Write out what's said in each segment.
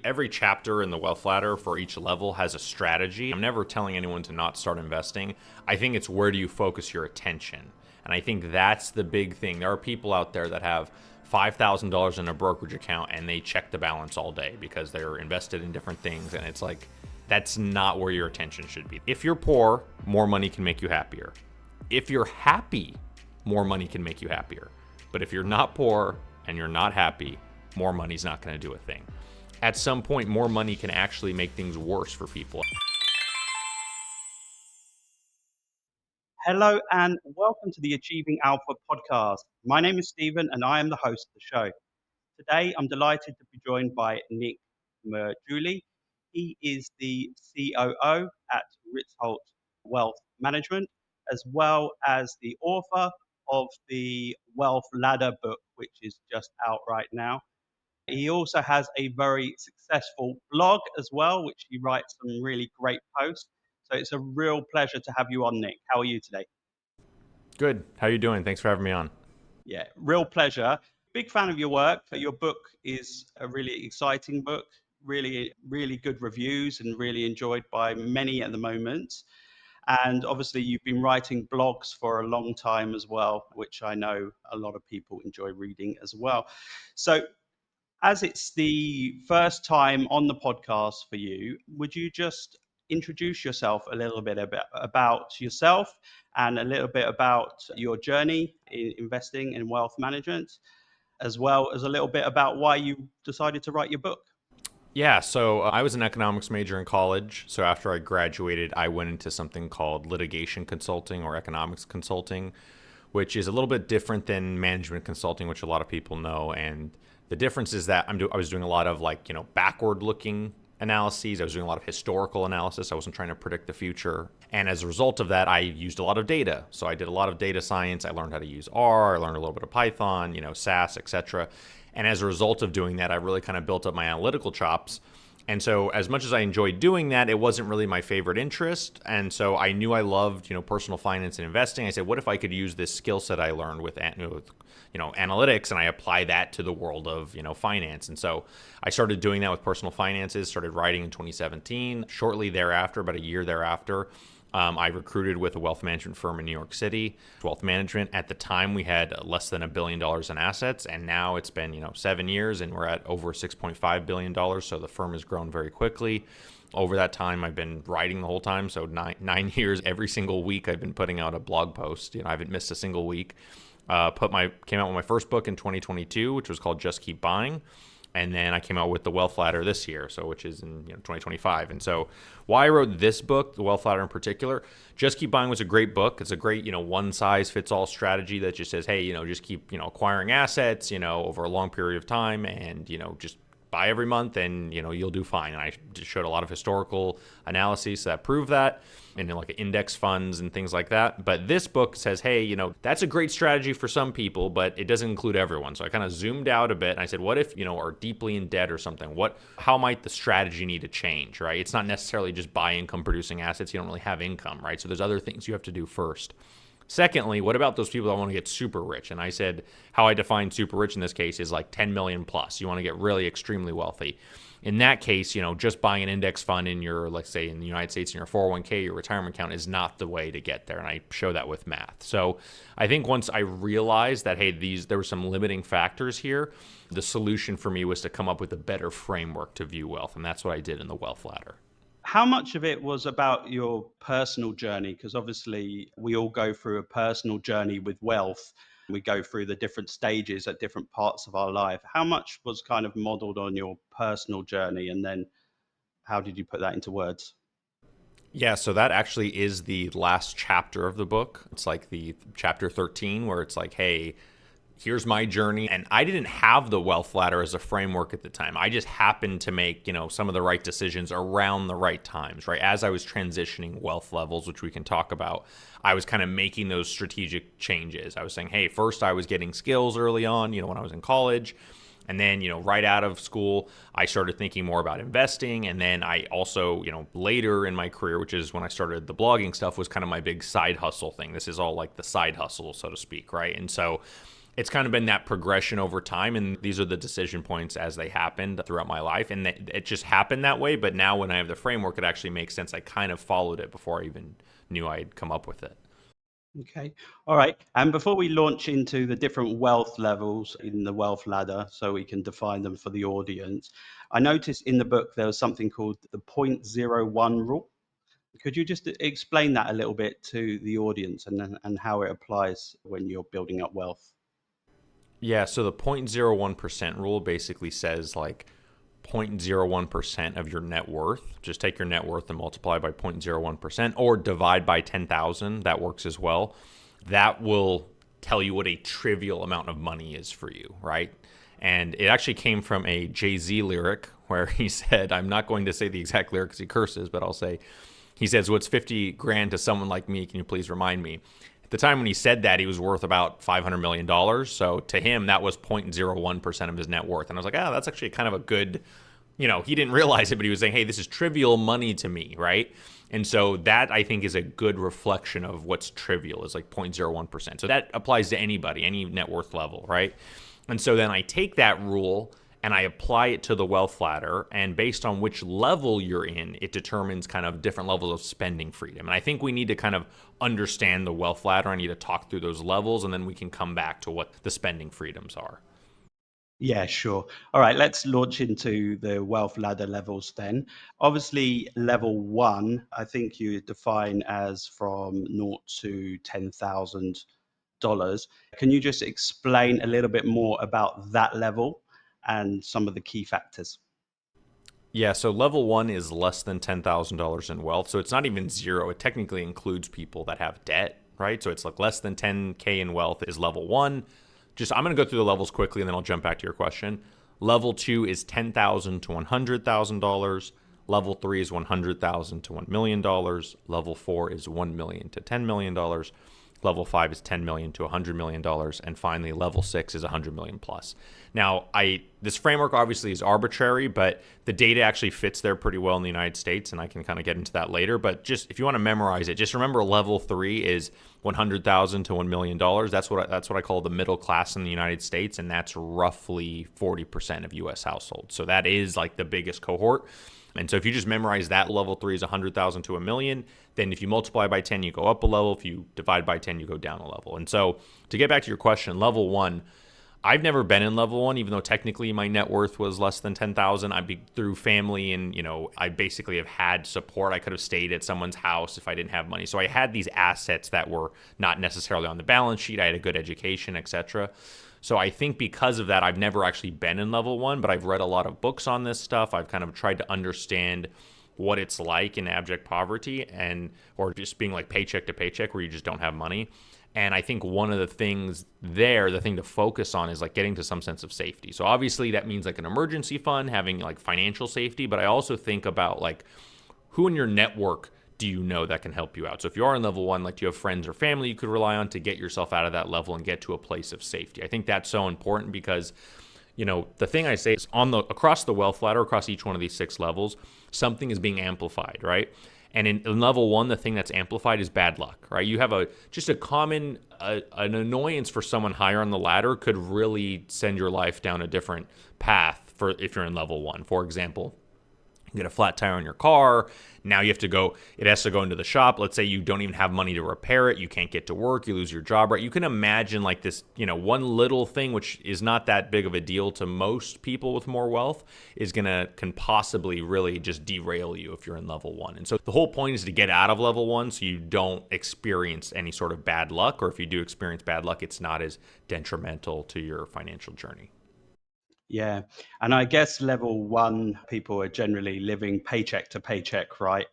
Every chapter in the wealth ladder for each level has a strategy. I'm never telling anyone to not start investing. I think it's where do you focus your attention? And I think that's the big thing. There are people out there that have $5,000 in a brokerage account and they check the balance all day because they're invested in different things. And it's like, that's not where your attention should be. If you're poor, more money can make you happier. If you're happy, more money can make you happier. But if you're not poor and you're not happy, more money's not going to do a thing. At some point, more money can actually make things worse for people. Hello and welcome to the Achieving Alpha podcast. My name is Stephen and I am the host of the show. Today, I'm delighted to be joined by Nick Maggiulli. He is the COO at Ritholtz Wealth Management, as well as the author of the Wealth Ladder book, which is just out right now. He also has a very successful blog as well, which he writes some really great posts. So it's a real pleasure to have you on, Nick. How are you today? Good. How you doing? Thanks for having me on. Yeah, real pleasure. Big fan of your work. Your book is a really exciting book, really, really good reviews and really enjoyed by many at the moment. And obviously, you've been writing blogs for a long time as well, which I know a lot of people enjoy reading as well. So, as it's the first time on the podcast for you, would you just introduce yourself a little bit about yourself and a little bit about your journey in investing in wealth management, as well as a little bit about why you decided to write your book? Yeah, so I was an economics major in college. So after I graduated, I went into something called litigation consulting or economics consulting, which is a little bit different than management consulting, which a lot of people know. And the difference is that I was doing a lot of backward looking analyses. I was doing a lot of historical analysis. I wasn't trying to predict the future. And as a result of that, I used a lot of data. So I did a lot of data science. I learned how to use R. I learned a little bit of Python, SAS, etc. And as a result of doing that, I really kind of built up my analytical chops. And so as much as I enjoyed doing that, it wasn't really my favorite interest. And so I knew I loved, personal finance and investing. I said, what if I could use this skill set I learned with analytics, and I apply that to the world of, finance. And so I started doing that with personal finances, started writing in 2017. Shortly thereafter, about a year thereafter, I recruited with a wealth management firm in New York City. Wealth management, at the time, we had less than $1 billion in assets, and now it's been 7 years, and we're at over $6.5 billion. So the firm has grown very quickly. Over that time, I've been writing the whole time. So nine years, every single week, I've been putting out a blog post. I haven't missed a single week. Came out with my first book in 2022, which was called Just Keep Buying. And then I came out with the Wealth Ladder this year, which is in 2025. And so why I wrote this book, the Wealth Ladder in particular, Just Keep Buying was a great book. It's a great, one size fits all strategy that just says, hey, just keep, acquiring assets, over a long period of time, and, just buy every month and, you'll do fine. And I just showed a lot of historical analyses that prove that, and index funds and things like that. But this book says, hey, that's a great strategy for some people, but it doesn't include everyone. So I kind of zoomed out a bit and I said, what if, are deeply in debt or something? How might the strategy need to change, right? It's not necessarily just buy income producing assets. You don't really have income, right? So there's other things you have to do first. Secondly, what about those people that want to get super rich? And I said how I define super rich in this case is like 10 million plus. You want to get really extremely wealthy. In that case, just buying an index fund in your, let's say in the United States, in your 401k, your retirement account is not the way to get there. And I show that with math. So I think once I realized that, hey, there were some limiting factors here, the solution for me was to come up with a better framework to view wealth. And that's what I did in the Wealth Ladder. How much of it was about your personal journey? Because obviously we all go through a personal journey with wealth. We go through the different stages at different parts of our life. How much was kind of modeled on your personal journey? And then how did you put that into words? Yeah, so that actually is the last chapter of the book. It's like the chapter 13 where it's like, hey, here's my journey. And I didn't have the Wealth Ladder as a framework at the time. I just happened to make, some of the right decisions around the right times, right? As I was transitioning wealth levels, which we can talk about, I was kind of making those strategic changes. I was saying, hey, first I was getting skills early on, when I was in college. And then, right out of school, I started thinking more about investing. And then I also, later in my career, which is when I started the blogging stuff, was kind of my big side hustle thing. This is all like the side hustle, so to speak, right? And so it's kind of been that progression over time, and these are the decision points as they happened throughout my life, and it just happened that way. But now when I have the framework, it actually makes sense. I kind of followed it before I even knew I'd come up with it. Okay. All right. And before we launch into the different wealth levels in the wealth ladder, so we can define them for the audience, I noticed in the book there was something called the point zero one rule. Could you just explain that a little bit to the audience and how it applies when you're building up wealth? Yeah, so the 0.01% rule basically says like 0.01% of your net worth. Just take your net worth and multiply by 0.01% or divide by 10,000. That works as well. That will tell you what a trivial amount of money is for you, right? And it actually came from a Jay-Z lyric where he said, I'm not going to say the exact lyrics he curses, but I'll say, he says, what's 50 grand to someone like me? Can you please remind me? At the time when he said that, he was worth about $500 million. So to him, that was 0.01% of his net worth. And I was like, oh, that's actually kind of a good, he didn't realize it, but he was saying, hey, this is trivial money to me, right? And so that, I think, is a good reflection of what's trivial, is like 0.01%. So that applies to anybody, any net worth level, right? And so then I take that rule and I apply it to the wealth ladder, and based on which level you're in, it determines kind of different levels of spending freedom. And I think we need to kind of understand the wealth ladder. I need to talk through those levels, and then we can come back to what the spending freedoms are. Yeah, sure. All right, let's launch into the wealth ladder levels then. Obviously, level one, I think you define as from naught to $10,000. Can you just explain a little bit more about that level and some of the key factors? Yeah, so level one is less than $10,000 in wealth. So it's not even zero. It technically includes people that have debt, right? So it's like less than 10K in wealth is level one. I'm going to go through the levels quickly and then I'll jump back to your question. Level two is $10,000 to $100,000. Level three is $100,000 to $1 million. Level four is $1 million to $10 million. Level 5 is $10 million to $100 million. And finally, level 6 is $100 million plus. Now, this framework obviously is arbitrary, but the data actually fits there pretty well in the United States, and I can kind of get into that later. But just if you want to memorize it, just remember level 3 is $100,000 to $1 million. That's what I call the middle class in the United States, and that's roughly 40% of U.S. households. So that is like the biggest cohort. And so if you just memorize that level 3 is 100,000 to a million, then if you multiply by 10, you go up a level. If you divide by 10, you go down a level. And so to get back to your question, level 1, I've never been in level 1, even though technically my net worth was less than 10,000. I'd be through family, and I basically have had support. I could have stayed at someone's house if I didn't have money. So I had these assets that were not necessarily on the balance sheet. I had a good education, etc. So I think because of that, I've never actually been in level 1, but I've read a lot of books on this stuff. I've kind of tried to understand what it's like in abject poverty or just being like paycheck to paycheck where you just don't have money. And I think one of the things there, the thing to focus on is like getting to some sense of safety. So obviously that means like an emergency fund, having like financial safety, but I also think about like who in your network do you know that can help you out? So if you are in level 1, like do you have friends or family you could rely on to get yourself out of that level and get to a place of safety? I think that's so important because, the thing I say is across the wealth ladder, across each one of these 6 levels, something is being amplified, right? And in level 1, the thing that's amplified is bad luck, right? You have just a common, an annoyance for someone higher on the ladder could really send your life down a different path if you're in level 1. For example, you get a flat tire on your car. Now it has to go into the shop. Let's say you don't even have money to repair it. You can't get to work. You lose your job, right? You can imagine like this, one little thing, which is not that big of a deal to most people with more wealth, can possibly really just derail you if you're in level 1. And so the whole point is to get out of level 1 so you don't experience any sort of bad luck, or if you do experience bad luck, it's not as detrimental to your financial journey. Yeah. And I guess level 1, people are generally living paycheck to paycheck, right?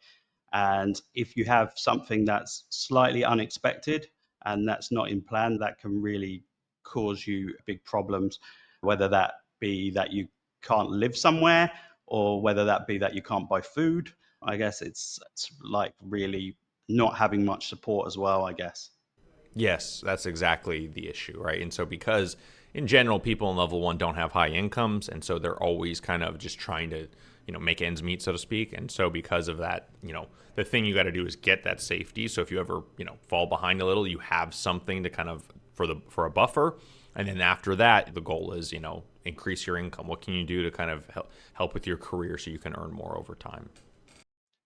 And if you have something that's slightly unexpected and that's not in plan, that can really cause you big problems, whether that be that you can't live somewhere or whether that be that you can't buy food. I guess it's like really not having much support as well, I guess. Yes, that's exactly the issue, right? And so because in general, people in level 1 don't have high incomes, and so they're always kind of just trying to, make ends meet, so to speak. And so because of that, the thing you got to do is get that safety. So if you ever, fall behind a little, you have something to kind of for a buffer. And then after that, the goal is, increase your income. What can you do to kind of help with your career so you can earn more over time?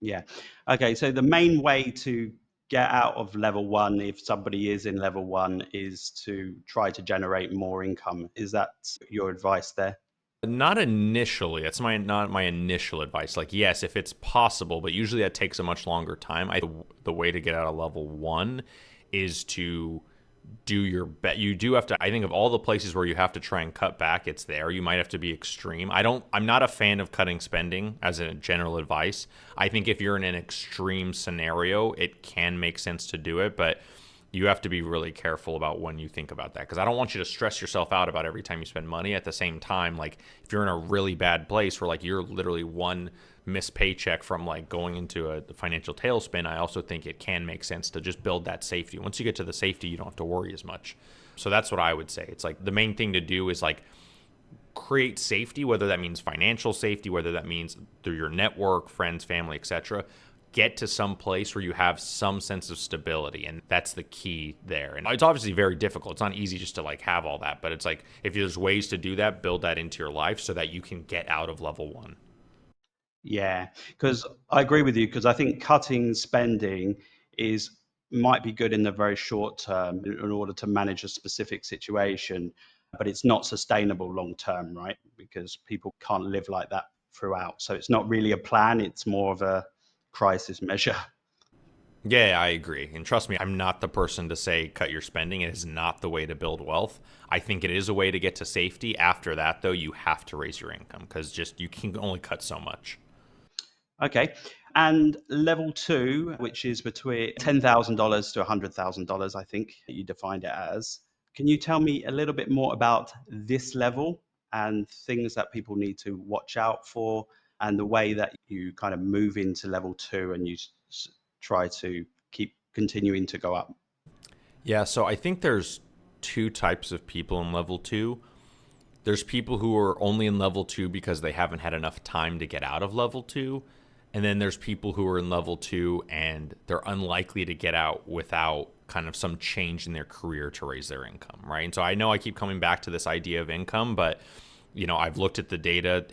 Yeah. Okay. So the main way to get out of level one, if somebody is in level one, is to try to generate more income. Is that your advice there? Not initially. That's not my initial advice. Like, yes, if it's possible, but usually that takes a much longer time. The way to get out of level one is to do your bet. You do have to. I think of all the places where you have to try and cut back, it's there. You might have to be extreme. I'm not a fan of cutting spending as a general advice. I think if you're in an extreme scenario, it can make sense to do it, but you have to be really careful about when you think about that, because I don't want you to stress yourself out about every time you spend money. At the same time, like, if you're in a really bad place where like you're literally one missed paycheck from like going into a financial tailspin, I also think it can make sense to just build that safety. Once you get to the safety, you don't have to worry as much. So that's what I would say. It's like the main thing to do is like create safety, whether that means financial safety, whether that means through your network, friends, family, etc. Get to some place where you have some sense of stability, and that's the key there. And it's obviously very difficult. It's not easy just to like have all that, but it's like if there's ways to do that, build that into your life so that you can get out of level one. Yeah, because I agree with you, because I think cutting spending is might be good in the very short term in order to manage a specific situation, but it's not sustainable long term, right? Because people can't live like that throughout. So it's not really a plan, it's more of a crisis measure. Yeah, I agree. And trust me, I'm not the person to say cut your spending. It is not the way to build wealth. I think it is a way to get to safety. After that, though, you have to raise your income because just you can only cut so much. Okay. And level two, which is between $10,000 to $100,000, I think you defined it as. Can you tell me a little bit more about this level and things that people need to watch out for, and the way that you kind of move into level two and you try to keep continuing to go up? Yeah, so I think there's two types of people in level two. There's people who are only in level two because they haven't had enough time to get out of level two. And then there's people who are in level two and they're unlikely to get out without kind of some change in their career to raise their income, right? And so I know I keep coming back to this idea of income, but I've looked at the data,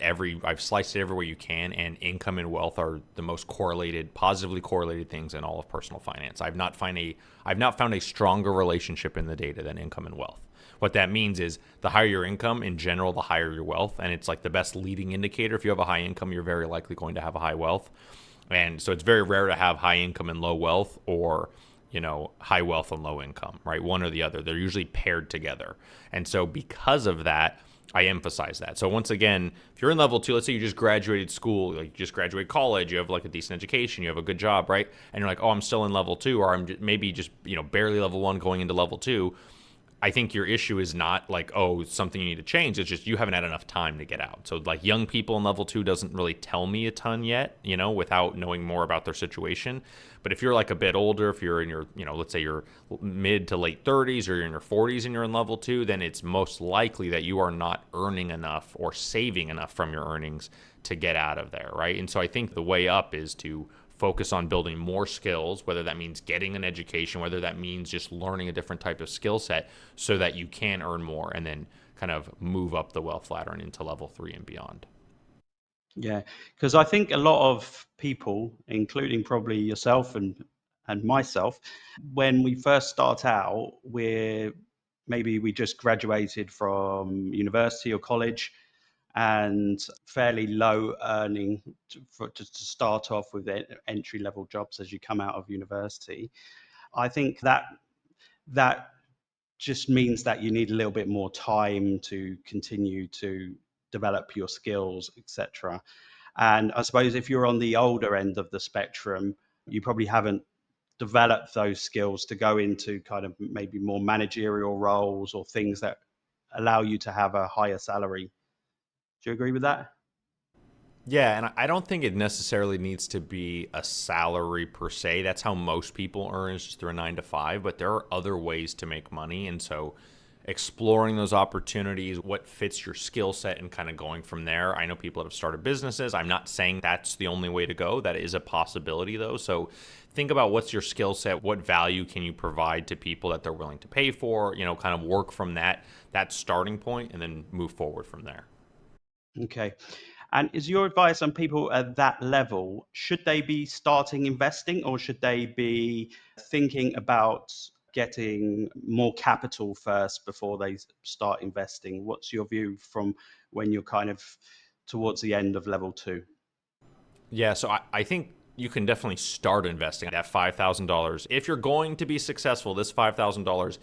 I've sliced it every way you can, and income and wealth are the most positively correlated things in all of personal finance. I've not found a stronger relationship in the data than income and wealth. What that means is the higher your income, in general, the higher your wealth, and it's like the best leading indicator. If you have a high income, you're very likely going to have a high wealth. And so it's very rare to have high income and low wealth, or high wealth and low income, right? One or the other. They're usually paired together. And so because of that, I emphasize that. So once again, if you're in level two, let's say you just graduated school, like you just graduated college, you have like a decent education, you have a good job, right? And you're like, oh, I'm still in level two, or I'm maybe just, barely level one going into level two. I think your issue is not like, oh, it's something you need to change. It's just you haven't had enough time to get out. So like young people in level two doesn't really tell me a ton yet, without knowing more about their situation. But if you're like a bit older, if you're in your, let's say you're mid to late 30s or you're in your 40s and you're in level two, then it's most likely that you are not earning enough or saving enough from your earnings to get out of there, right? And so I think the way up is to focus on building more skills, whether that means getting an education, whether that means just learning a different type of skill set so that you can earn more and then kind of move up the wealth ladder and into level three and beyond. Yeah, because I think a lot of people, including probably yourself and myself, when we first start out, maybe we just graduated from university or college and fairly low earning to start off with entry level jobs as you come out of university. I think that just means that you need a little bit more time to continue to develop your skills, etc. And I suppose if you're on the older end of the spectrum, you probably haven't developed those skills to go into kind of maybe more managerial roles or things that allow you to have a higher salary. Do you agree with that? Yeah, and I don't think it necessarily needs to be a salary per se. That's how most people earn, is just through a 9 to 5, but there are other ways to make money. And so exploring those opportunities, what fits your skill set, and kind of going from there. I know people that have started businesses. I'm not saying that's the only way to go. That is a possibility, though. So think about what's your skill set, what value can you provide to people that they're willing to pay for, kind of work from that starting point and then move forward from there. Okay. And is your advice on people at that level, should they be starting investing or should they be thinking about getting more capital first before they start investing? What's your view from when you're kind of towards the end of level two? Yeah, so I think you can definitely start investing at $5,000. If you're going to be successful, this $5,000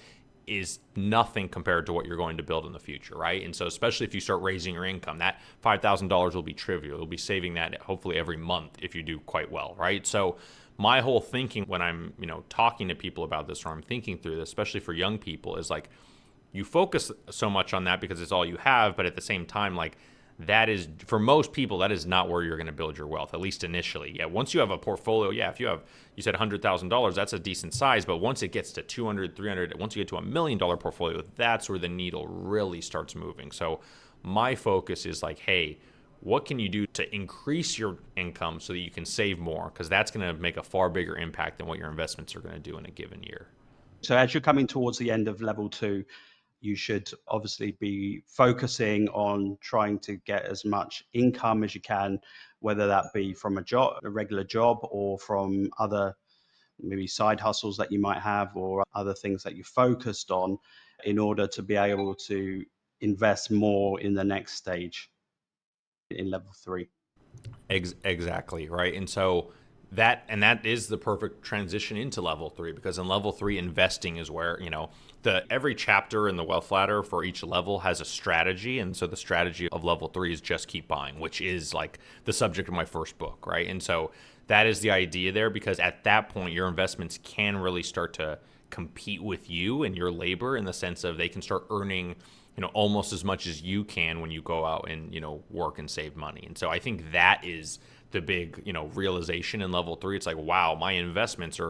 is nothing compared to what you're going to build in the future, right? And so especially if you start raising your income, that $5,000 will be trivial. You'll be saving that hopefully every month if you do quite well, right? So my whole thinking when I'm, talking to people about this or I'm thinking through this, especially for young people, is like you focus so much on that because it's all you have, but at the same time, like that is, for most people, that is not where you're going to build your wealth, at least initially. Yeah, once you have a portfolio, if you have, you said $100,000, that's a decent size, but once it gets to 200, 300, once you get to $1 million portfolio, that's where the needle really starts moving. So my focus is like, hey, what can you do to increase your income so that you can save more? Because that's going to make a far bigger impact than what your investments are going to do in a given year. So as you're coming towards the end of level two, you should obviously be focusing on trying to get as much income as you can, whether that be from a job, a regular job, or from other maybe side hustles that you might have or other things that you focused on in order to be able to invest more in the next stage in level three. Exactly, right. And so that is the perfect transition into level three, because in level three, investing is where, the every chapter in the wealth ladder for each level has a strategy. And so the strategy of level three is just keep buying, which is like the subject of my first book, right? And so that is the idea there, because at that point your investments can really start to compete with you and your labor, in the sense of they can start earning almost as much as you can when you go out and work and save money. And so I think that is the big realization in level three. It's like, wow, my investments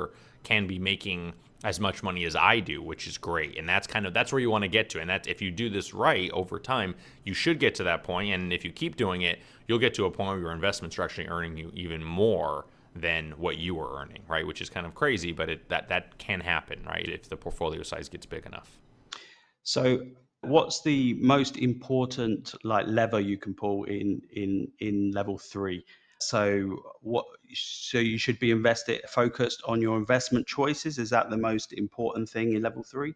can be making as much money as I do, which is great. And that's where you want to get to. And that, if you do this right over time, you should get to that point. And if you keep doing it, you'll get to a point where your investments are actually earning you even more than what you were earning, right? Which is kind of crazy, but that can happen, right? If the portfolio size gets big enough. So what's the most important like lever you can pull in level three? So you should be invested focused on your investment choices. Is that the most important thing in level three?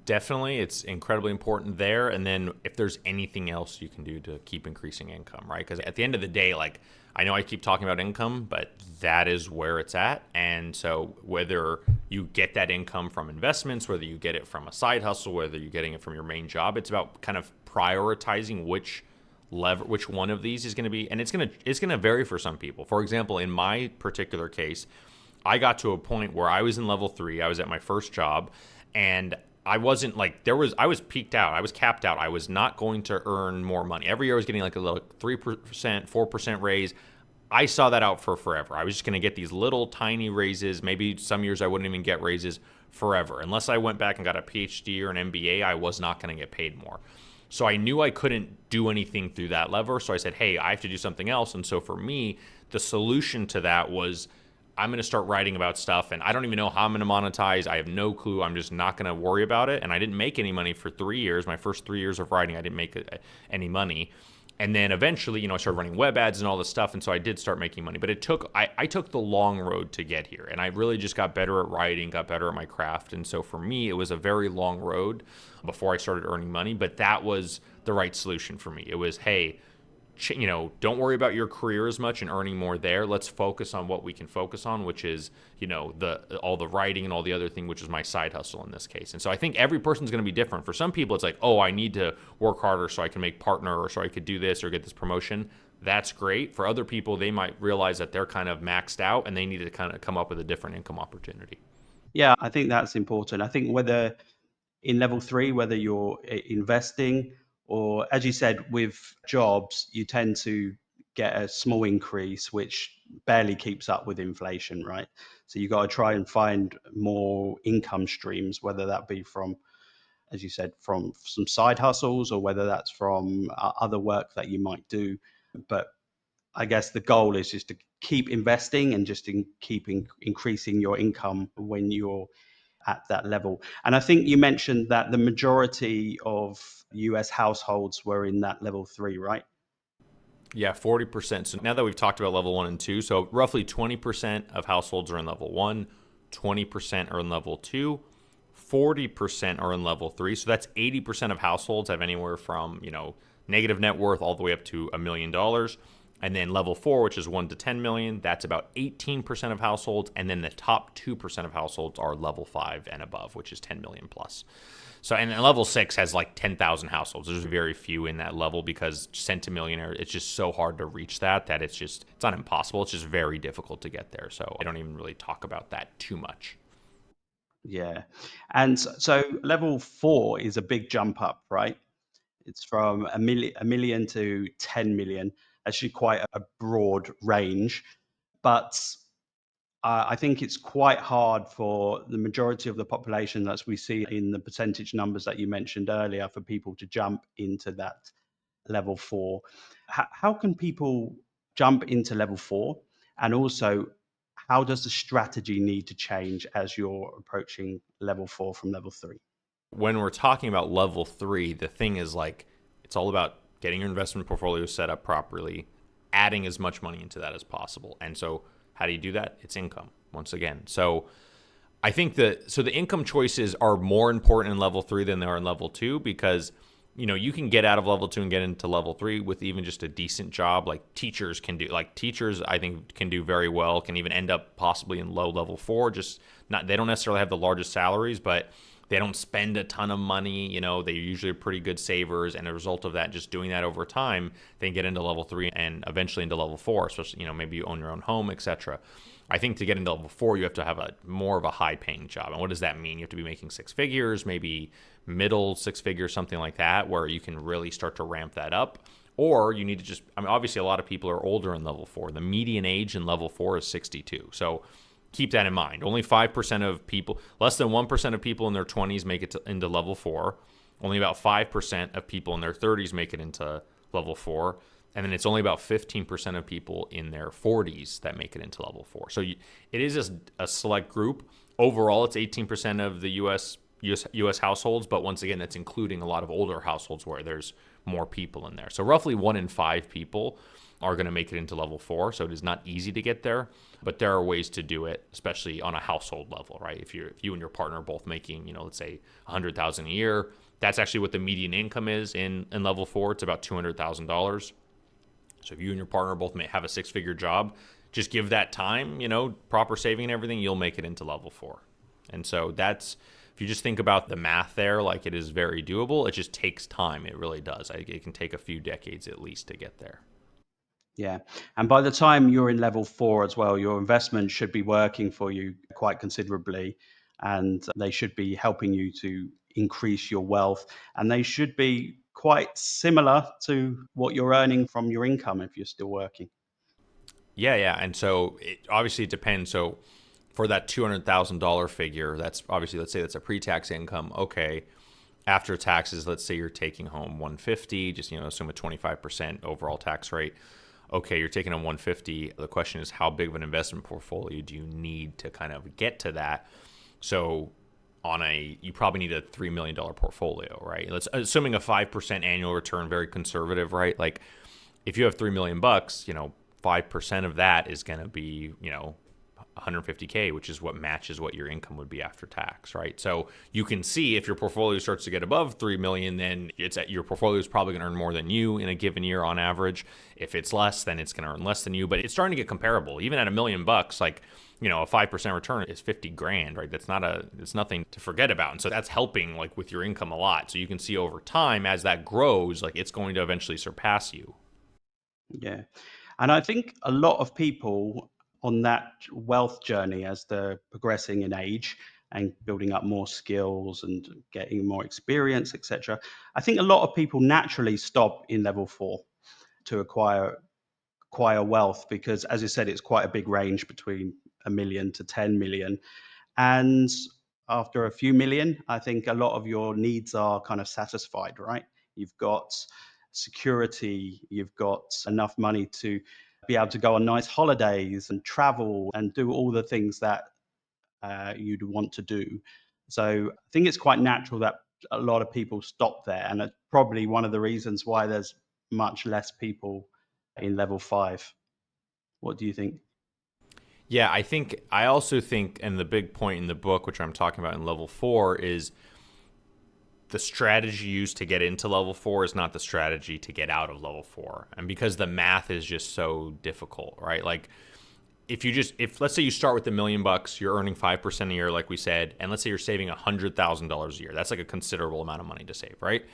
Definitely, it's incredibly important there. And then if there's anything else you can do to keep increasing income, right? Because at the end of the day, like, I know I keep talking about income, but that is where it's at. And so whether you get that income from investments, whether you get it from a side hustle, whether you're getting it from your main job, it's about kind of prioritizing which one of these is going to be. And it's going to vary for some people. For example, in my particular case, I got to a point where I was in level three. I was at my first job, and I wasn't like, I was peaked out. I was capped out. I was not going to earn more money. Every year I was getting like a little 3%, 4% raise. I saw that out for forever. I was just going to get these little tiny raises. Maybe some years I wouldn't even get raises forever. Unless I went back and got a PhD or an MBA, I was not going to get paid more. So I knew I couldn't do anything through that lever. So I said, hey, I have to do something else. And so for me, the solution to that was, I'm going to start writing about stuff, and I don't even know how I'm going to monetize. I have no clue. I'm just not going to worry about it. And I didn't make any money for 3 years. My first 3 years of writing, I didn't make any money. And then eventually, I started running web ads and all this stuff. And so I did start making money. But I took the long road to get here. And I really just got better at writing, got better at my craft. And so for me, it was a very long road before I started earning money. But that was the right solution for me. It was, hey, don't worry about your career as much and earning more there. Let's focus on what we can focus on, which is, all the writing and all the other thing, which is my side hustle in this case. And so I think every person's going to be different. For some people, it's like, oh, I need to work harder so I can make partner, or so I could do this or get this promotion. That's great. For other people, they might realize that they're kind of maxed out and they need to kind of come up with a different income opportunity. Yeah, I think that's important. I think whether in level three, whether you're investing or, as you said, with jobs, you tend to get a small increase, which barely keeps up with inflation, right? So you got to try and find more income streams, whether that be from as you said, from some side hustles or whether that's from other work that you might do. But I guess the goal is just to keep investing and just increasing your income when you're at that level. And I think you mentioned that the majority of US households were in that level 3, right? Yeah, 40%. So now that we've talked about level 1 and 2, so roughly 20% of households are in level 1, 20% are in level 2, 40% are in level 3. So that's 80% of households have anywhere from, negative net worth all the way up to $1 million. And then level 4, which is 1 to 10 million, that's about 18% of households. And then the top 2% of households are level 5 and above, which is 10 million plus. So, and then level 6 has like 10,000 households. There's very few in that level because centimillionaire, it's just so hard to reach that it's not impossible. It's just very difficult to get there. So I don't even really talk about that too much. Yeah. And so level 4 is a big jump up, right? It's from a million to 10 million. Actually, quite a broad range. But I think it's quite hard for the majority of the population, as we see in the percentage numbers that you mentioned earlier, for people to jump into that level 4. How can people jump into level 4? And also, how does the strategy need to change as you're approaching level 4 from level 3? When we're talking about level 3, the thing is like, it's all about getting your investment portfolio set up properly, adding as much money into that as possible. And so how do you do that? It's income once again. So I think the income choices are more important in level 3 than they are in level 2 because you can get out of level 2 and get into level 3 with even just a decent job. Like teachers I think can do very well, can even end up possibly in low level 4. Just not, they don't necessarily have the largest salaries, but they don't spend a ton of money. They usually are pretty good savers, and as a result of that, just doing that over time, they get into level 3 and eventually into level 4. Especially, maybe you own your own home, etc. I think to get into level 4, you have to have more of a high-paying job. And what does that mean? You have to be making 6 figures, maybe middle 6 figures, something like that, where you can really start to ramp that up. Or you need to obviously a lot of people are older in level 4. The median age in level 4 is 62. So keep that in mind. Only 5% of people, less than 1% of people in their 20s make it into level 4. Only about 5% of people in their 30s make it into level 4. And then it's only about 15% of people in their 40s that make it into level 4. So it is a select group. Overall, it's 18% of the US households, but once again, that's including a lot of older households where there's more people in there. So roughly 1 in 5 people are going to make it into level 4. So it is not easy to get there, but there are ways to do it, especially on a household level, right? If you and your partner are both making, let's say $100,000 a year, that's actually what the median income is in level 4. It's about $200,000. So if you and your partner both may have a 6-figure job, just give that time, proper saving and everything, you'll make it into level 4. And so if you just think about the math there, like it is very doable. It just takes time. It really does. It can take a few decades at least to get there. Yeah. And by the time you're in level 4 as well, your investment should be working for you quite considerably. And they should be helping you to increase your wealth. And they should be quite similar to what you're earning from your income if you're still working. Yeah, yeah. And so obviously it depends. So for that $200,000 figure, that's obviously, let's say that's a pre-tax income. Okay. After taxes, let's say you're taking home 150, just, assume a 25% overall tax rate. Okay, you're taking home 150. The question is, how big of an investment portfolio do you need to kind of get to that? So you probably need a $3 million portfolio, right? Assuming a 5% annual return, very conservative, right? Like if you have $3 million, 5% of that is going to be, 150K, which is what matches what your income would be after tax, right? So you can see if your portfolio starts to get above 3 million, then your portfolio is probably going to earn more than you in a given year on average. If it's less, then it's going to earn less than you, but it's starting to get comparable. Even at $1 million, like, a 5% return is 50 grand, right? It's nothing to forget about. And so that's helping like with your income a lot. So you can see over time as that grows, like it's going to eventually surpass you. Yeah. And I think a lot of people on that wealth journey, as they're progressing in age and building up more skills and getting more experience, etc., I think a lot of people naturally stop in level 4 to acquire wealth because, as you said, it's quite a big range between a million to 10 million. And after a few million, I think a lot of your needs are kind of satisfied, right? You've got security, you've got enough money to be able to go on nice holidays and travel and do all the things that you'd want to do. So I think it's quite natural that a lot of people stop there, and it's probably one of the reasons why there's much less people in level five. What do you think? Yeah, I also think, and the big point in the book, which I'm talking about in level 4, is the strategy used to get into level 4 is not the strategy to get out of level 4. And because the math is just so difficult, right? Like, if let's say you start with $1,000,000, you're earning 5% a year, like we said, and let's say you're saving $100,000 a year, that's like a considerable amount of money to save, right?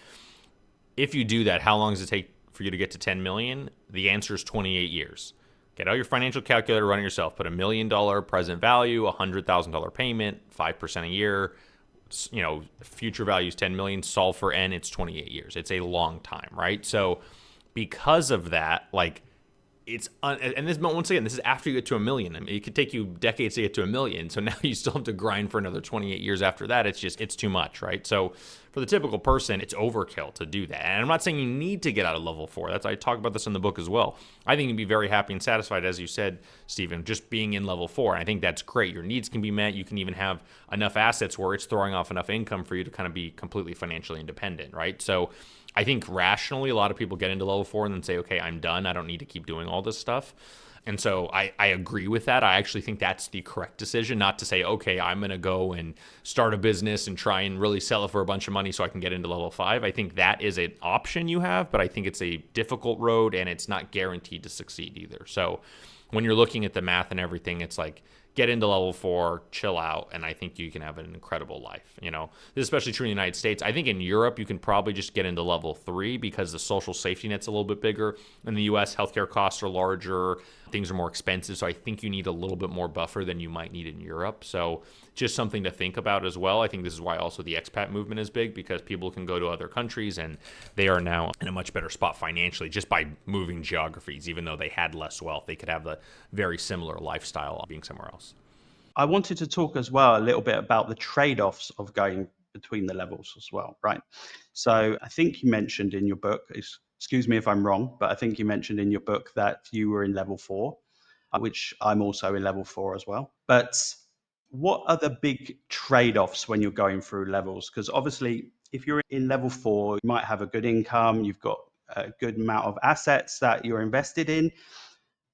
If you do that, how long does it take for you to get to 10 million? The answer is 28 years. Get out your financial calculator, run it yourself. Put $1,000,000 present value, $100,000 payment, 5% a year. Future value is 10 million. Solve for n. It's 28 years. It's a long time, right? So, because of that, like, and this, once again, this is after you get to 1,000,000. I mean, it could take you decades to get to 1,000,000. So now you still have to grind for another 28 years after that. It's too much, right? So for the typical person, it's overkill to do that. And I'm not saying you need to get out of level 4. I talk about this in the book as well. I think you'd be very happy and satisfied, as you said, Stephen, just being in level 4. And I think that's great. Your needs can be met. You can even have enough assets where it's throwing off enough income for you to kind of be completely financially independent, right? So I think rationally, a lot of people get into level 4 and then say, okay, I'm done. I don't need to keep doing all this stuff. And so I agree with that. I actually think that's the correct decision, not to say, okay, I'm going to go and start a business and try and really sell it for a bunch of money so I can get into level 5. I think that is an option you have, but I think it's a difficult road and it's not guaranteed to succeed either. So when you're looking at the math and everything, it's like, get into level 4, chill out, and I think you can have an incredible life. This is especially true in the United States. I think in Europe, you can probably just get into level 3 because the social safety net's a little bit bigger. In the US, healthcare costs are larger, things are more expensive, so I think you need a little bit more buffer than you might need in Europe. So just something to think about as well. I think this is why also the expat movement is big, because people can go to other countries and they are now in a much better spot financially just by moving geographies. Even though they had less wealth, they could have a very similar lifestyle being somewhere else. I wanted to talk as well a little bit about the trade-offs of going between the levels as well, right? So I think you mentioned in your book, excuse me if I'm wrong, but I think you mentioned in your book that you were in level 4, which I'm also in level 4 as well. But what are the big trade-offs when you're going through levels? Because obviously, if you're in level 4, you might have a good income, you've got a good amount of assets that you're invested in,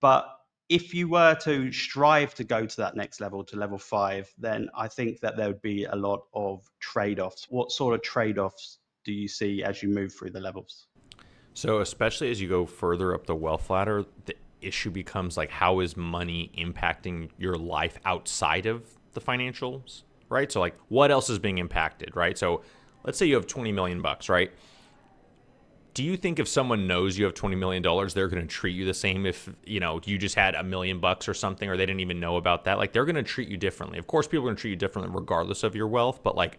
but if you were to strive to go to that next level, to level 5, then I think that there would be a lot of trade-offs. What sort of trade-offs do you see as you move through the levels? So especially as you go further up the wealth ladder, the issue becomes like, how is money impacting your life outside of the financials, right? So like, what else is being impacted, right? So let's say you have 20 million bucks, right? Do you think if someone knows you have $20 million, they're going to treat you the same if, you just had $1,000,000 or something, or they didn't even know about that? Like, they're going to treat you differently. Of course, people are going to treat you differently regardless of your wealth. But like,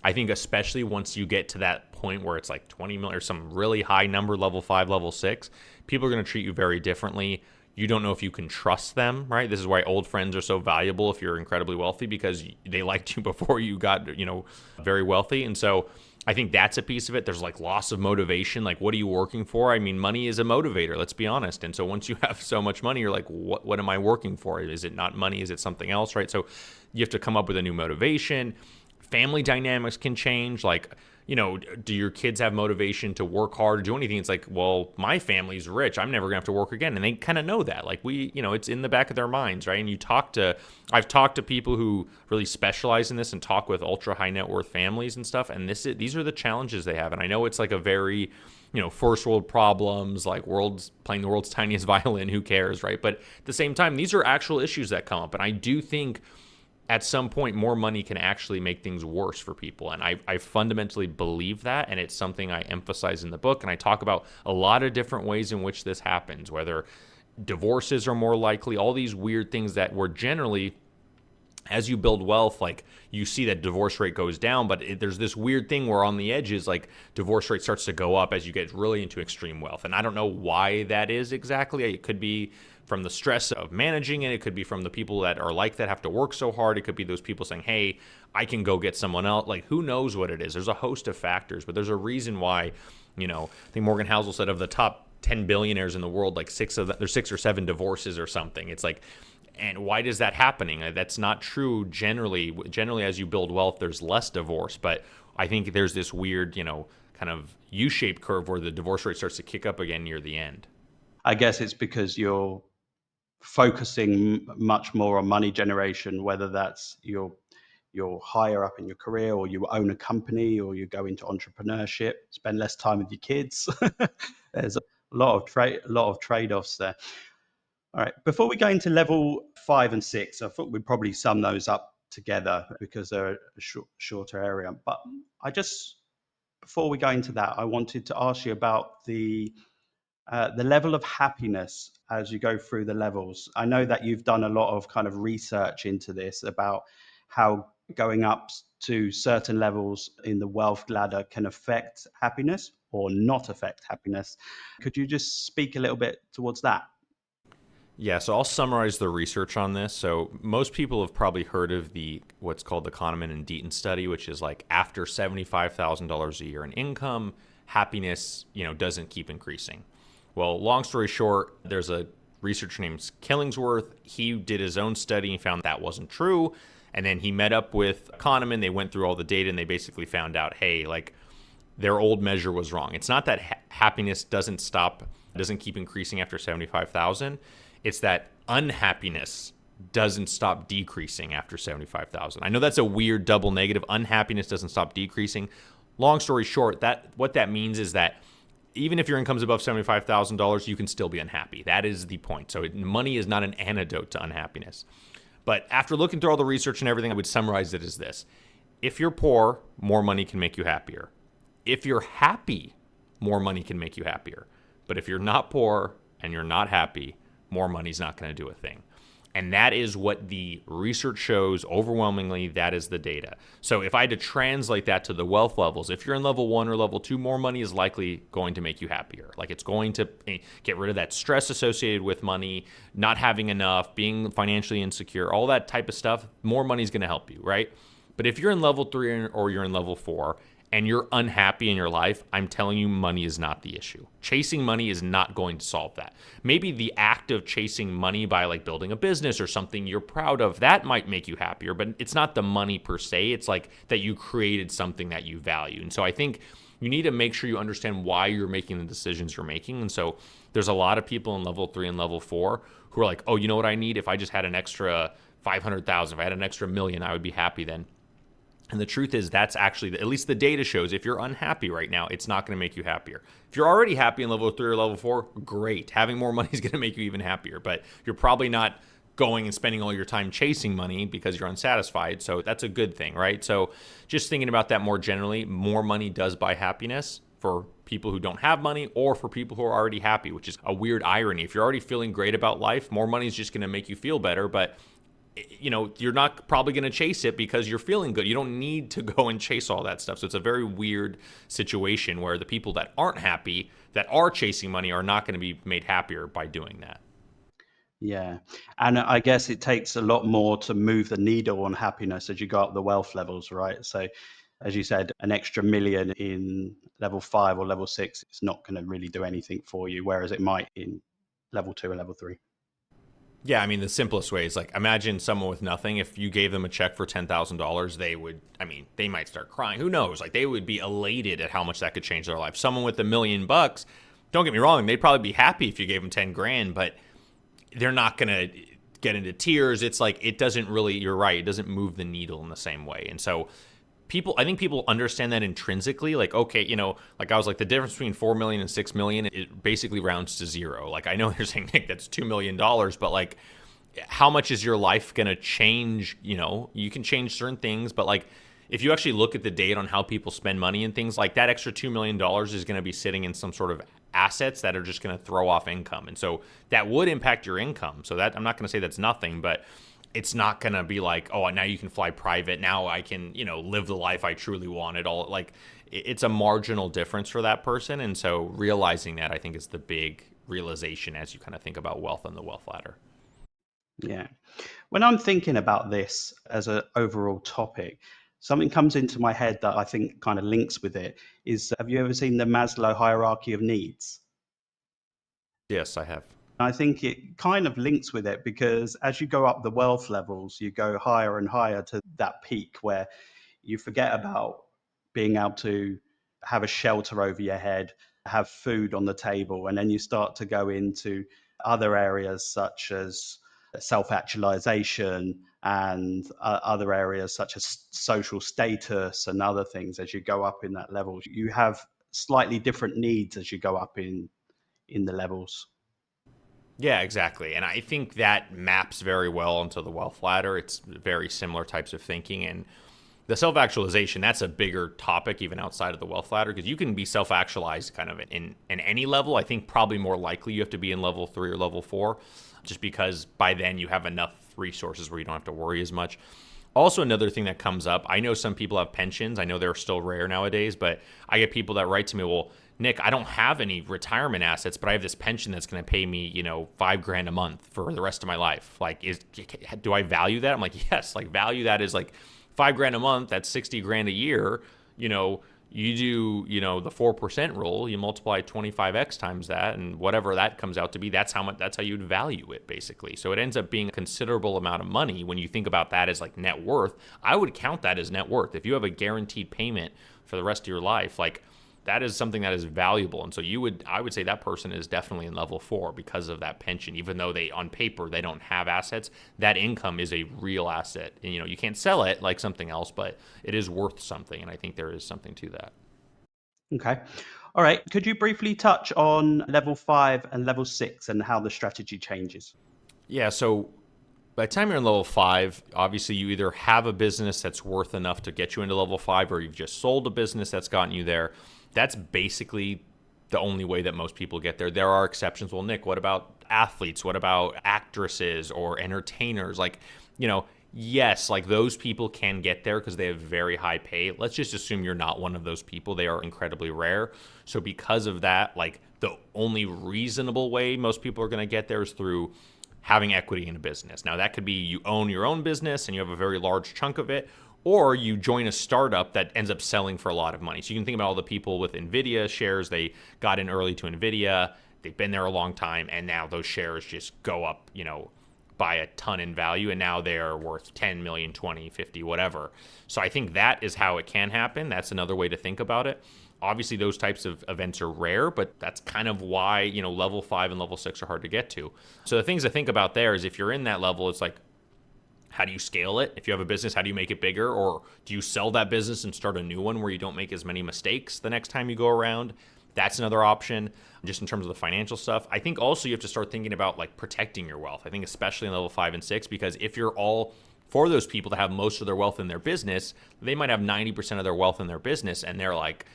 I think especially once you get to that point where it's like 20 million or some really high number, level 5, level 6, people are going to treat you very differently. You don't know if you can trust them, right? This is why old friends are so valuable if you're incredibly wealthy, because they liked you before you got, very wealthy. And so I think that's a piece of it. There's like loss of motivation. Like, what are you working for? I mean, money is a motivator, let's be honest. And so once you have so much money, you're like, what am I working for? Is it not money? Is it something else, right? So you have to come up with a new motivation. Family dynamics can change. Like, do your kids have motivation to work hard or do anything? It's like, well, my family's rich, I'm never gonna have to work again. And they kind of know that. Like, it's in the back of their minds, right? And I've talked to people who really specialize in this and talk with ultra high net worth families and stuff. And these are the challenges they have. And I know it's like a very, first world problems, like playing the world's tiniest violin, who cares, right? But at the same time, these are actual issues that come up. And I do think at some point, more money can actually make things worse for people. And I fundamentally believe that. And it's something I emphasize in the book. And I talk about a lot of different ways in which this happens, whether divorces are more likely, all these weird things that were generally, as you build wealth, like, you see that divorce rate goes down, but there's this weird thing where on the edges, like, divorce rate starts to go up as you get really into extreme wealth. And I don't know why that is exactly. It could be from the stress of managing it. It could be from the people that are like that have to work so hard. It could be those people saying, hey, I can go get someone else. Like, who knows what it is? There's a host of factors, but there's a reason why, I think Morgan Housel said of the top 10 billionaires in the world, like there's 6 or 7 divorces or something. It's like, and why is that happening? That's not true generally. Generally, as you build wealth, there's less divorce. But I think there's this weird, kind of U-shaped curve where the divorce rate starts to kick up again near the end. I guess it's because you're focusing much more on money generation, whether that's you're higher up in your career, or you own a company, or you go into entrepreneurship, spend less time with your kids. There's a lot of trade-offs there. All right. Before we go into level 5 and 6, I thought we'd probably sum those up together because they're a shorter area. But before we go into that, I wanted to ask you about the level of happiness as you go through the levels. I know that you've done a lot of kind of research into this about how going up to certain levels in the wealth ladder can affect happiness or not affect happiness. Could you just speak a little bit towards that? Yeah, so I'll summarize the research on this. So most people have probably heard of what's called the Kahneman and Deaton study, which is like after $75,000 a year in income, happiness, doesn't keep increasing. Well, long story short, there's a researcher named Killingsworth. He did his own study and found that wasn't true. And then he met up with Kahneman. They went through all the data and they basically found out, hey, like their old measure was wrong. It's not that happiness doesn't keep increasing after 75,000. It's that unhappiness doesn't stop decreasing after 75,000. I know that's a weird double negative. Unhappiness doesn't stop decreasing. Long story short, what that means is that even if your income is above $75,000, you can still be unhappy. That is the point. So money is not an antidote to unhappiness. But after looking through all the research and everything, I would summarize it as this. If you're poor, more money can make you happier. If you're happy, more money can make you happier. But if you're not poor and you're not happy, more money's not going to do a thing. And that is what the research shows overwhelmingly. That is the data. So if I had to translate that to the wealth levels, if you're in level 1 or level 2, more money is likely going to make you happier. Like it's going to get rid of that stress associated with money, not having enough, being financially insecure, all that type of stuff. More money is going to help you, right? But if you're in level 3 or you're in level 4, and you're unhappy in your life, I'm telling you, money is not the issue. Chasing money is not going to solve that. Maybe the act of chasing money by like building a business or something you're proud of, that might make you happier, but it's not the money per se. It's like that you created something that you value. And so I think you need to make sure you understand why you're making the decisions you're making. And so there's a lot of people in level 3 and level 4 who are like, oh, you know what I need? If I just had an extra 500,000, if I had an extra million, I would be happy then. And the truth is that's actually, at least the data shows, if you're unhappy right now, it's not going to make you happier. If you're already happy in level 3 or level 4, great. Having more money is going to make you even happier. But you're probably not going and spending all your time chasing money because you're unsatisfied. So that's a good thing, right? So just thinking about that more generally, more money does buy happiness for people who don't have money or for people who are already happy, which is a weird irony. If you're already feeling great about life, more money is just going to make you feel better. But you're not probably going to chase it because you're feeling good. You don't need to go and chase all that stuff. So it's a very weird situation where the people that aren't happy, that are chasing money, are not going to be made happier by doing that. Yeah. And I guess it takes a lot more to move the needle on happiness as you go up the wealth levels, right? So as you said, an extra million in level 5 or level 6 is not going to really do anything for you, whereas it might in level 2 or level 3. Yeah, I mean, the simplest way is like, imagine someone with nothing. If you gave them a check for $10,000, they might start crying. Who knows? Like, they would be elated at how much that could change their life. Someone with $1 million, don't get me wrong, they'd probably be happy if you gave them 10 grand, but they're not going to get into tears. It's like, it doesn't really, you're right, it doesn't move the needle in the same way. And so I think people understand that intrinsically. Like, okay, like I was like, the difference between 4 million and 6 million, it basically rounds to zero. Like, I know you're saying, Nick, that's $2 million, but like, how much is your life going to change? You can change certain things, but like, if you actually look at the data on how people spend money and things like that, extra $2 million is going to be sitting in some sort of assets that are just going to throw off income. And so that would impact your income. So that, I'm not going to say that's nothing, but it's not going to be like, oh, now you can fly private. Now I can, live the life I truly wanted. All like, it's a marginal difference for that person. And so realizing that, I think, is the big realization as you kind of think about wealth on the wealth ladder. Yeah. When I'm thinking about this as an overall topic, something comes into my head that I think kind of links with it is, have you ever seen the Maslow hierarchy of needs? Yes, I have. I think it kind of links with it because as you go up the wealth levels, you go higher and higher to that peak where you forget about being able to have a shelter over your head, have food on the table, and then you start to go into other areas such as self-actualization and other areas such as social status and other things. As you go up in that level, you have slightly different needs as you go up in the levels. Yeah, exactly. And I think that maps very well onto the wealth ladder. It's very similar types of thinking. And the self actualization, that's a bigger topic even outside of the wealth ladder because you can be self actualized kind of in any level. I think probably more likely you have to be in level 3 or level 4 just because by then you have enough resources where you don't have to worry as much. Also, another thing that comes up, I know some people have pensions. I know they're still rare nowadays, but I get people that write to me, well, Nick, I don't have any retirement assets, but I have this pension that's going to pay me, $5,000 a month for the rest of my life. Like, do I value that? I'm like, yes, like value that is like $5,000 a month. That's 60 grand a year. You do, the 4% rule, you multiply 25x times that, and whatever that comes out to be, that's how you'd value it, basically. So it ends up being a considerable amount of money. When you think about that as like net worth, I would count that as net worth. If you have a guaranteed payment for the rest of your life, like that is something that is valuable. And so I would say that person is definitely in level 4 because of that pension. Even though on paper, they don't have assets, that income is a real asset. And, you can't sell it like something else, but it is worth something. And I think there is something to that. Okay. All right. Could you briefly touch on level 5 and level 6 and how the strategy changes? Yeah. So by the time you're in level 5, obviously you either have a business that's worth enough to get you into level 5 or you've just sold a business that's gotten you there. That's basically the only way that most people get there. There are exceptions. Well, Nick, what about athletes? What about actresses or entertainers? Like, yes, like those people can get there because they have very high pay. Let's just assume you're not one of those people. They are incredibly rare. So because of that, like the only reasonable way most people are going to get there is through having equity in a business. Now, that could be you own your own business and you have a very large chunk of it, or you join a startup that ends up selling for a lot of money. So you can think about all the people with NVIDIA shares. They got in early to NVIDIA. They've been there a long time, and now those shares just go up, by a ton in value, and now they're worth 10 million, 20, 50, whatever. So I think that is how it can happen. That's another way to think about it. Obviously, those types of events are rare, but that's kind of why, level 5 and level 6 are hard to get to. So the things to think about there is if you're in that level, it's like, how do you scale it? If you have a business, how do you make it bigger? Or do you sell that business and start a new one where you don't make as many mistakes the next time you go around? That's another option, just in terms of the financial stuff. I think also you have to start thinking about like protecting your wealth. I think especially in level 5 and 6, because if you're all for those people to have most of their wealth in their business, they might have 90% of their wealth in their business, and they're like,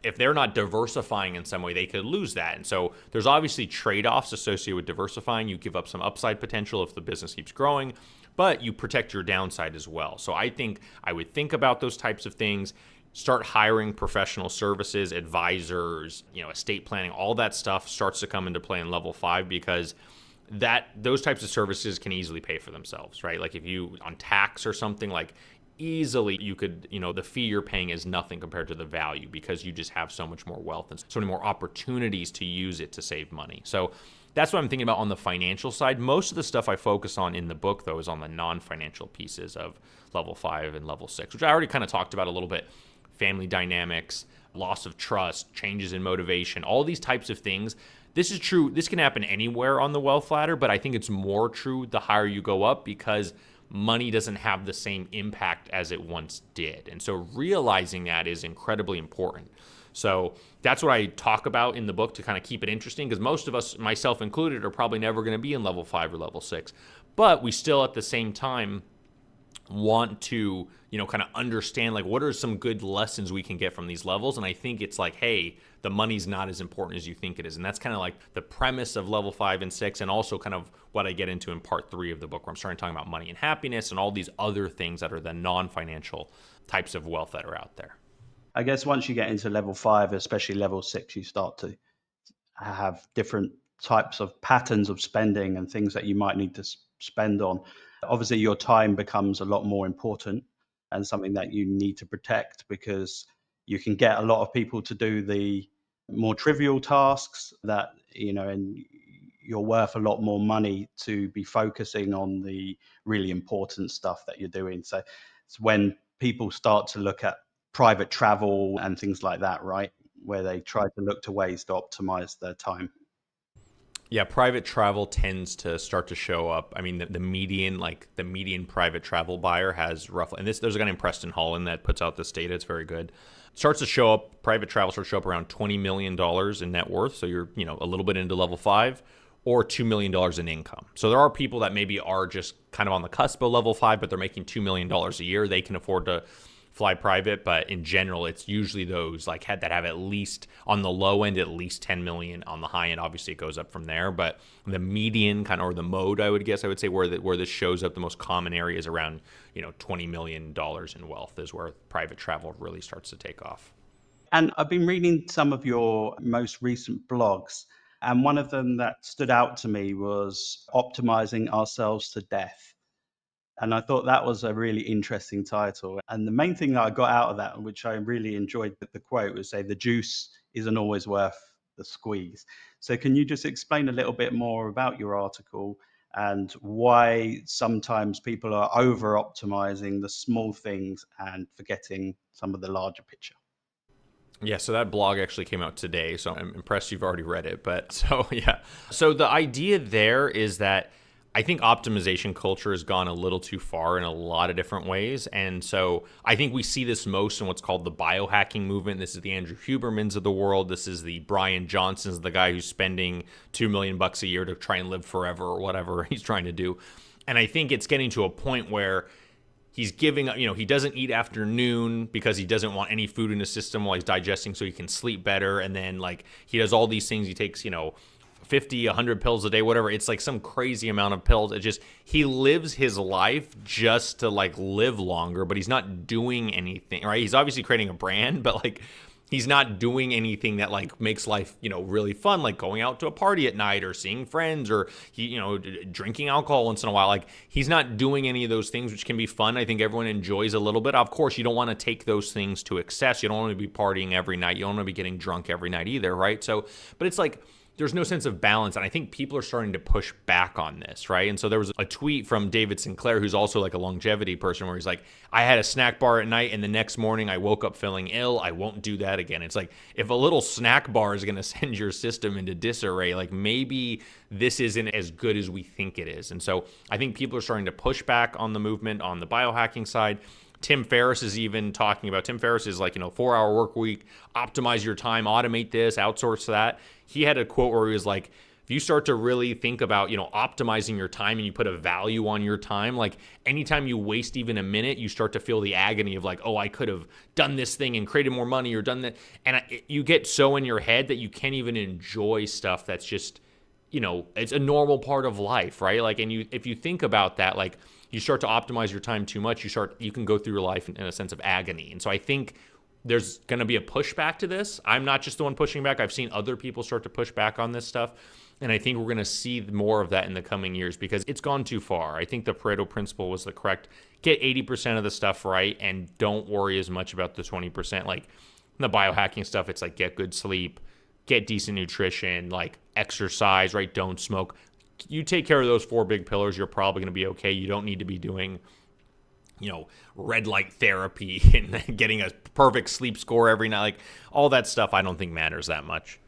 if they're not diversifying in some way, they could lose that. And so there's obviously trade-offs associated with diversifying. You give up some upside potential if the business keeps growing, but you protect your downside as well. So I think I would think about those types of things. Start hiring professional services, advisors, estate planning, all that stuff starts to come into play in level 5 because those types of services can easily pay for themselves, right? Like if you on tax or something, like easily you could, the fee you're paying is nothing compared to the value because you just have so much more wealth and so many more opportunities to use it to save money. So that's what I'm thinking about on the financial side. Most of the stuff I focus on in the book, though, is on the non-financial pieces of level 5 and level 6, which I already kind of talked about a little bit. Family dynamics, loss of trust, changes in motivation, all these types of things. This is true. This can happen anywhere on the wealth ladder, but I think it's more true the higher you go up because money doesn't have the same impact as it once did. And so realizing that is incredibly important. So that's what I talk about in the book to kind of keep it interesting because most of us, myself included, are probably never going to be in level 5 or level 6. But we still at the same time want to, kind of understand like what are some good lessons we can get from these levels. And I think it's like, hey, the money's not as important as you think it is. And that's kind of like the premise of level 5 and 6, and also kind of what I get into in part 3 of the book, where I'm starting talking about money and happiness and all these other things that are the non-financial types of wealth that are out there. I guess once you get into level 5, especially level 6, you start to have different types of patterns of spending and things that you might need to spend on. Obviously, your time becomes a lot more important and something that you need to protect, because you can get a lot of people to do the more trivial tasks that, and you're worth a lot more money to be focusing on the really important stuff that you're doing. So it's when people start to look at private travel and things like that, right? Where they try to look to ways to optimize their time. Yeah, private travel tends to start to show up. I mean, the median private travel buyer has roughly, and there's a guy named Preston Holland that puts out this data. It's very good. Starts to show up, private travel starts to show up around $20 million in net worth. So you're, a little bit into level 5, or $2 million in income. So there are people that maybe are just kind of on the cusp of level 5, but they're making $2 million a year. They can afford to fly private, but in general, it's usually those that have at least, on the low end, at least 10 million. On the high end, obviously it goes up from there. But the median or the mode, I would say where this shows up, the most common area is around $20 million in wealth is where private travel really starts to take off. And I've been reading some of your most recent blogs, and one of them that stood out to me was Optimizing Ourselves to Death. And I thought that was a really interesting title. And the main thing that I got out of that, which I really enjoyed the quote, was say, the juice isn't always worth the squeeze. So can you just explain a little bit more about your article and why sometimes people are over optimizing the small things and forgetting some of the larger picture? Yeah, so that blog actually came out today, so I'm impressed you've already read it. But so, yeah. So the idea there is that I think optimization culture has gone a little too far in a lot of different ways. And so I think we see this most in what's called the biohacking movement. This is the Andrew Hubermans of the world. This is the Brian Johnsons, the guy who's spending $2 million a year to try and live forever or whatever he's trying to do. And I think it's getting to a point where he's giving up, he doesn't eat after noon because he doesn't want any food in his system while he's digesting so he can sleep better. And then he does all these things. He takes, 50, 100 pills a day, whatever. It's some crazy amount of pills. It just, he lives his life just to live longer, but he's not doing anything, right? He's obviously creating a brand, but he's not doing anything that makes life, really fun, like going out to a party at night or seeing friends or drinking alcohol once in a while. He's not doing any of those things, which can be fun. I think everyone enjoys a little bit. Of course, you don't want to take those things to excess. You don't want to be partying every night. You don't want to be getting drunk every night either, right? So, but it's there's no sense of balance. And I think people are starting to push back on this, right? And so there was a tweet from David Sinclair, who's also a longevity person, where he's I had a snack bar at night and the next morning I woke up feeling ill. I won't do that again. It's if a little snack bar is going to send your system into disarray, maybe this isn't as good as we think it is. And so I think people are starting to push back on the movement on the biohacking side. Tim Ferriss is even talking about, Tim Ferriss is 4-hour work week, optimize your time, automate this, outsource that. He had a quote where he was if you start to really think about, optimizing your time and you put a value on your time, anytime you waste even a minute, you start to feel the agony of oh, I could have done this thing and created more money or done that. And you get so in your head that you can't even enjoy stuff that's just, it's a normal part of life, right? And if you think about that, you start to optimize your time too much, you can go through your life in a sense of agony. And so I think there's going to be a pushback to this. I'm not just the one pushing back. I've seen other people start to push back on this stuff. And I think we're going to see more of that in the coming years because it's gone too far. I think the Pareto principle was the correct. Get 80% of the stuff right and don't worry as much about the 20%. The biohacking stuff, it's get good sleep, get decent nutrition, exercise, right? Don't smoke. You take care of those 4 big pillars, you're probably going to be okay. You don't need to be doing, red light therapy and getting a perfect sleep score every night. All that stuff I don't think matters that much.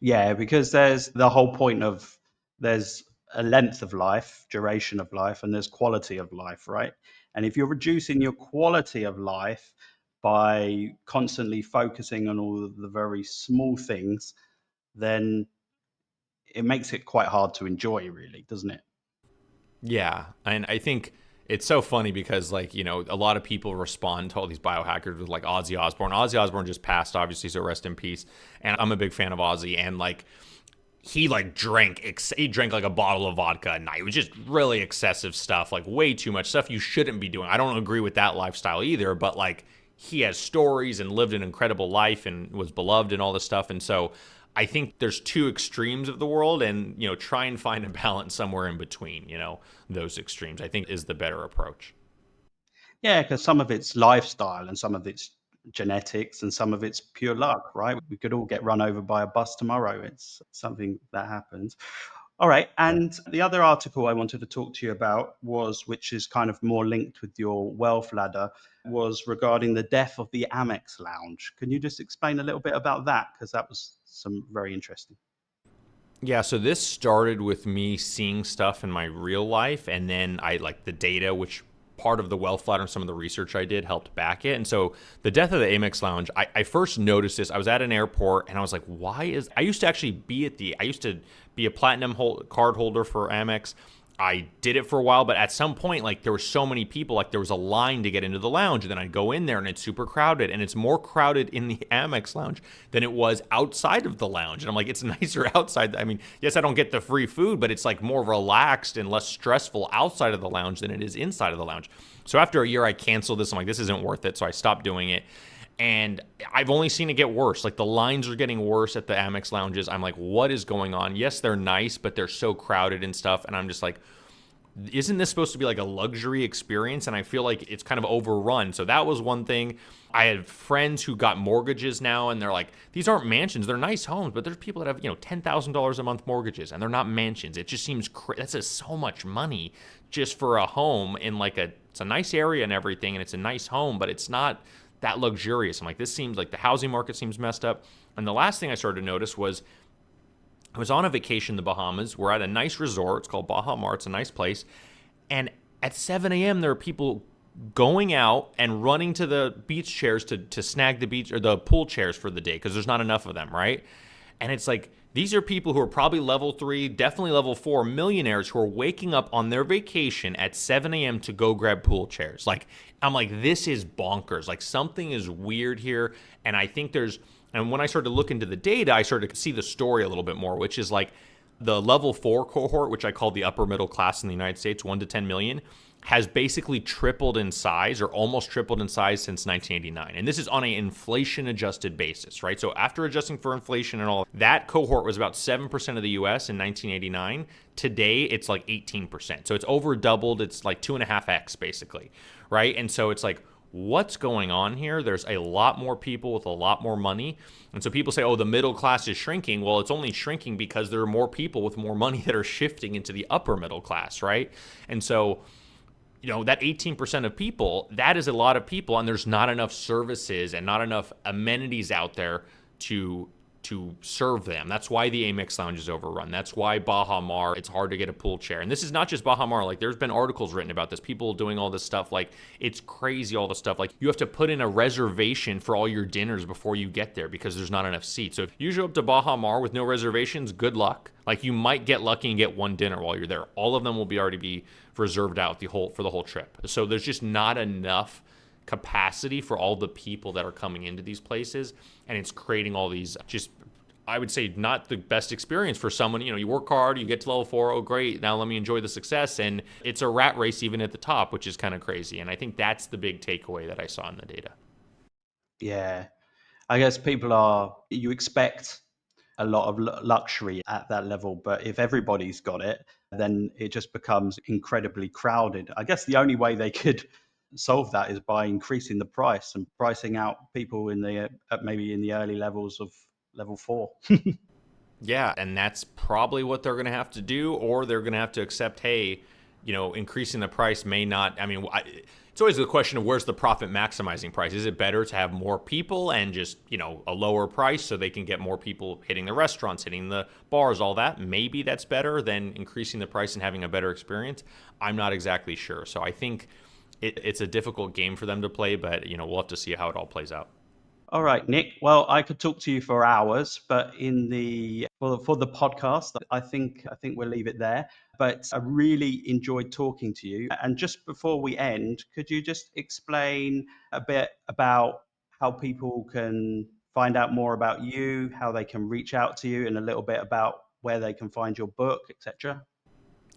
Yeah, because there's the whole point of there's a length of life, duration of life, and there's quality of life, right? And if you're reducing your quality of life by constantly focusing on all of the very small things, then it makes it quite hard to enjoy, really, doesn't it? Yeah, and I think it's so funny because a lot of people respond to all these biohackers with Ozzy Osbourne. Ozzy Osbourne just passed, obviously, so rest in peace. And I'm a big fan of Ozzy, and he drank a bottle of vodka a night. It was just really excessive stuff, way too much stuff you shouldn't be doing. I don't agree with that lifestyle either, but he has stories and lived an incredible life and was beloved and all this stuff. And so I think there's two extremes of the world, and try and find a balance somewhere in between. Those extremes, I think, is the better approach. Yeah, because some of it's lifestyle and some of it's genetics and some of it's pure luck, right? We could all get run over by a bus tomorrow. It's something that happens. All right. And the other article I wanted to talk to you about was, which is kind of more linked with your wealth ladder, was regarding the death of the Amex Lounge. Can you just explain a little bit about that? Because that was some very interesting. Yeah, so this started with me seeing stuff in my real life, and then I like the data, which part of the wealth ladder and some of the research I did helped back it. And so the death of the Amex Lounge, I first noticed this. I was at an airport, and I was like, why is... I used to actually be I used to be a platinum card holder for Amex. I did it for a while, but at some point, like, there were so many people, like there was a line to get into the lounge, and then I'd go in there and it's super crowded, and it's more crowded in the Amex Lounge than it was outside of the lounge. And I'm like, it's nicer outside. I mean, yes, I don't get the free food, but it's like more relaxed and less stressful outside of the lounge than it is inside of the lounge. So after a year, I canceled this. I'm like, this isn't worth it. So I stopped doing it. And I've only seen it get worse. Like, the lines are getting worse at the Amex lounges. I'm like, what is going on? Yes, they're nice, but they're so crowded and stuff. And I'm just like, isn't this supposed to be like a luxury experience? And I feel like it's kind of overrun. So that was one thing. I had friends who got mortgages now, and they're like, these aren't mansions, they're nice homes, but there's people that have, $10,000 a month mortgages, and they're not mansions. It just seems that's just so much money just for a home in like it's a nice area and everything, and it's a nice home, but it's not that luxurious. I'm like, this seems like the housing market seems messed up. And the last thing I started to notice was, I was on a vacation in the Bahamas. We're at a nice resort. It's called Baha Mar. It's a nice place. And at 7 a.m., there are people going out and running to the beach chairs to snag the beach or the pool chairs for the day because there's not enough of them, right? And it's like, these are people who are probably level 3, definitely level 4 millionaires who are waking up on their vacation at 7 a.m. to go grab pool chairs. Like, I'm like, this is bonkers. Like, something is weird here. And I think and when I started to look into the data, I started to see the story a little bit more, which is like the level 4 cohort, which I call the upper middle class in the United States, 1 to 10 million, has basically tripled in size or almost tripled in size since 1989. And this is on an inflation adjusted basis, right? So after adjusting for inflation and all, that cohort was about 7% of the US in 1989. Today, it's like 18%. So it's over doubled. It's like 2.5x basically, right? And so it's like, what's going on here? There's a lot more people with a lot more money. And so people say, oh, the middle class is shrinking. Well, it's only shrinking because there are more people with more money that are shifting into the upper middle class, right? And so, that 18% of people, that is a lot of people, and there's not enough services and not enough amenities out there to serve them. That's why the Amex Lounge is overrun. That's why Baha Mar, it's hard to get a pool chair. And this is not just Baha Mar. Like, there's been articles written about this. People doing all this stuff. Like, it's crazy, all the stuff. Like, you have to put in a reservation for all your dinners before you get there because there's not enough seats. So if you show up to Baha Mar with no reservations, good luck. Like, you might get lucky and get one dinner while you're there. All of them will already be reserved out for the whole trip. So there's just not enough capacity for all the people that are coming into these places, and it's creating all these, just, I would say, not the best experience for someone. You work hard, you get to level 4, oh great, now let me enjoy the success, and it's a rat race even at the top, which is kind of crazy. And I think that's the big takeaway that I saw in the data. Yeah. I guess you expect a lot of luxury at that level, but if everybody's got it, then it just becomes incredibly crowded. I guess the only way they could solve that is by increasing the price and pricing out people maybe in the early levels of level 4. Yeah, and that's probably what they're going to have to do, or they're going to have to accept, hey, increasing the price may not, it's always the question of where's the profit maximizing price. Is it better to have more people and just, a lower price so they can get more people hitting the restaurants, hitting the bars, all that? Maybe that's better than increasing the price and having a better experience. I'm not exactly sure. So I think it's a difficult game for them to play, but, we'll have to see how it all plays out. All right, Nick. Well, I could talk to you for hours, but for the podcast, I think we'll leave it there. But I really enjoyed talking to you. And just before we end, could you just explain a bit about how people can find out more about you, how they can reach out to you, and a little bit about where they can find your book, etc.?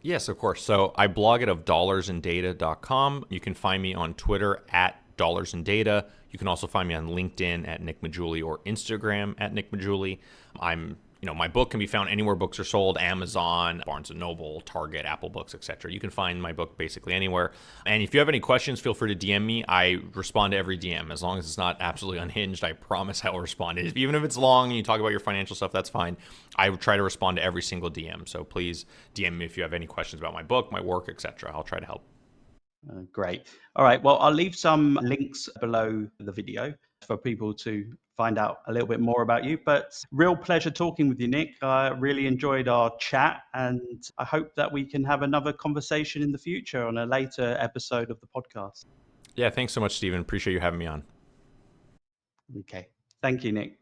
Yes, of course. So I blog at dollarsandData.com. You can find me on Twitter at dollarsandData. You can also find me on LinkedIn at Nick Maggiulli or Instagram at Nick Maggiulli. I'm My book can be found anywhere books are sold: Amazon, Barnes & Noble, Target, Apple Books, etc. You can find my book basically anywhere. And if you have any questions, feel free to DM me. I respond to every DM. As long as it's not absolutely unhinged, I promise I will respond. Even if it's long and you talk about your financial stuff, that's fine. I try to respond to every single DM. So please DM me if you have any questions about my book, my work, etc. I'll try to help. Great. All right. Well, I'll leave some links below the video for people to find out a little bit more about you. But real pleasure talking with you, Nick. I really enjoyed our chat, and I hope that we can have another conversation in the future on a later episode of the podcast. Yeah, thanks so much, Stephen. Appreciate you having me on. Okay. Thank you, Nick.